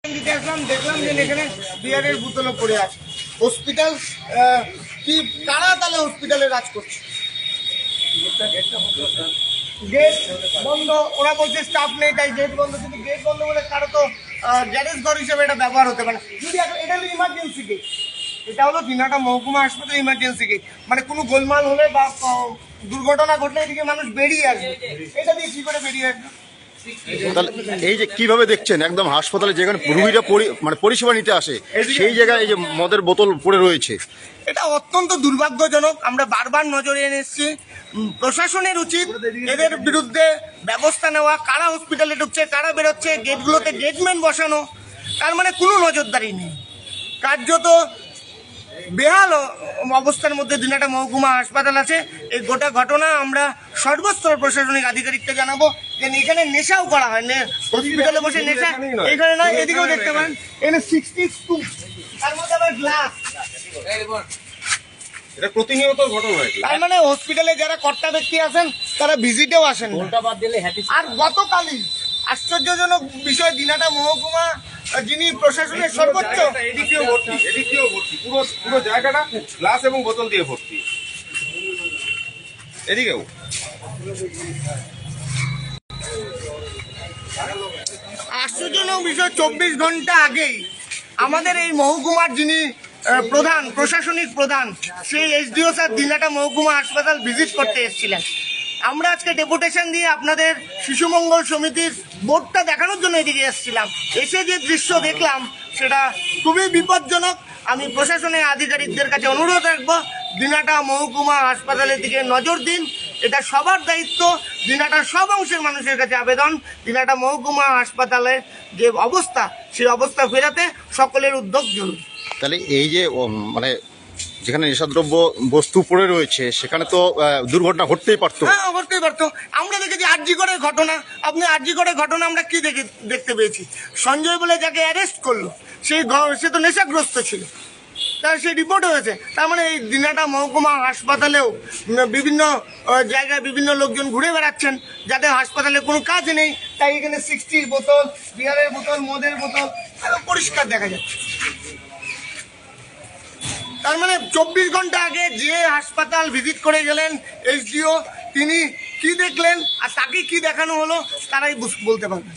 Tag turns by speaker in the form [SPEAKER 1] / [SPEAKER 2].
[SPEAKER 1] দেখলাম যে এখানে বিয়ারের বোতলও পড়ে আছে। হসপিটাল কি কারা তাহলে হসপিটালে রাজ করছে? গেট বন্ধ, ওরা বলছে স্টাফ নেই তাই গেট বন্ধ। কিন্তু গেট বন্ধ বলে কারো তো গ্যারেজ ঘর হিসেবে এটা ব্যবহার হতে পারে। যদি এটা হলো ইমার্জেন্সি গেট, এটা হলো দিনাটা মহকুমা হাসপাতাল ইমার্জেন্সি গেট, মানে কোনো গোলমাল হলে বা দুর্ঘটনা ঘটলে এদিকে মানুষ বেরিয়ে আসবে, এটা দিয়ে কি করে বেরিয়ে আসবে?
[SPEAKER 2] তাহলে এই যে কিভাবে দেখছেন একদম হাসপাতালে যেখানে রোগীরা মানে পরিষেবা নিতে আসে সেই জায়গায় এই যে মদের বোতল পড়ে রয়েছে,
[SPEAKER 1] এটা অত্যন্ত দুর্ভাগ্যজনক। আমরা বারবার নজরে এনে এসেছি, প্রশাসনের উচিত এদের বিরুদ্ধে ব্যবস্থা নেওয়া। কারা হসপিটালে ঢুকছে, কারা বেরোচ্ছে, গেটগুলোতে গেটম্যান বসানো, তার মানে কোনো নজরদারি নেই। কার্যত বেহাল অবস্থার মধ্যে দিনাটা মহকুমা হাসপাতাল আছে। এই গোটা ঘটনা আমরা সর্বস্তর প্রশাসনিক আধিকারিককে জানাবো যে এখানে নেশাও করা হয়, হসপিটালে বসে নেশা এখানে নয়, এদিকেও দেখতে পারেন এখানে 62 তার মধ্যে আবার গ্লাস।
[SPEAKER 3] এটা প্রতিনিয়ত ঘটনা হয়।
[SPEAKER 1] তার মানে হসপিটালে যারা কর্তা ব্যক্তি আছেন তারা ভিজিটেও আসেন। আর গতকালই আশ্চর্যজনক বিষয়, দিনাটা মহকুমা যিনি প্রশাসনের সর্বোচ্চ,
[SPEAKER 3] এদিকেও ভর্তি, পুরো জায়গাটা গ্লাস এবং বোতল দিয়ে ভর্তি। এদিকেও
[SPEAKER 1] আশ্চর্যজনক বিষয়, 24 ঘন্টা আগেই আমাদের এই মহকুমার যিনি প্রধান, প্রশাসনিক প্রধান, সেই এসডিও স্যার দিনাটা মহকুমা হাসপাতাল ভিজিট করতে এসেছিলেন। আমরা আজকে ডেপুটেশন দিয়ে আপনাদের শিশু মঙ্গল সমিতির বোর্ডটা দেখানোর জন্য এদিকে এসেছিলাম। এসে যে দৃশ্য দেখলাম সেটা খুবই বিপজ্জনক। আমি প্রশাসনের আধিকারিকদের কাছে অনুরোধ রাখবো, দিনাটা মহকুমা হাসপাতালের দিকে নজর দিন। এটা সবার দায়িত্ব। দিনাটার সব অংশের মানুষের কাছে আবেদন, দিনাটা মহকুমা হাসপাতালের যে অবস্থা, সেই অবস্থা ফেরাতে সকলের উদ্যোগ জরুরি।
[SPEAKER 2] তাহলে এই যে মানে যেখানে নেশাদ্রব্য বস্তু পড়ে রয়েছে সেখানে তো দুর্ঘটনা ঘটতেই পারতো।
[SPEAKER 1] হ্যাঁ, ঘটতেই পারতো। আমরা দেখেছি আরজিকরের ঘটনা। আপনি আরজিকরের ঘটনা আমরা কি দেখতে পেয়েছি? সঞ্জয় বলে যাকে অ্যারেস্ট করলো, সে তো নেশাগ্রস্ত ছিল, তার সেই রিপোর্ট হয়েছে। তার মানে এই দিনাটা মহকুমা হাসপাতালেও বিভিন্ন জায়গায় বিভিন্ন লোকজন ঘুরে বেড়াচ্ছেন, যাদের হাসপাতালে কোনো কাজ নেই, তাই এখানে 60 বোতল, বিয়ারের বোতল, মদের বোতল একদম পরিষ্কার দেখা যাচ্ছে। তার মানে 24 ঘন্টা আগে যে হাসপাতাল ভিজিট করে গেলেন এসডিও, তিনি কি দেখলেন আর তাকে কি দেখানো হলো তারাই বলতে পারবেন।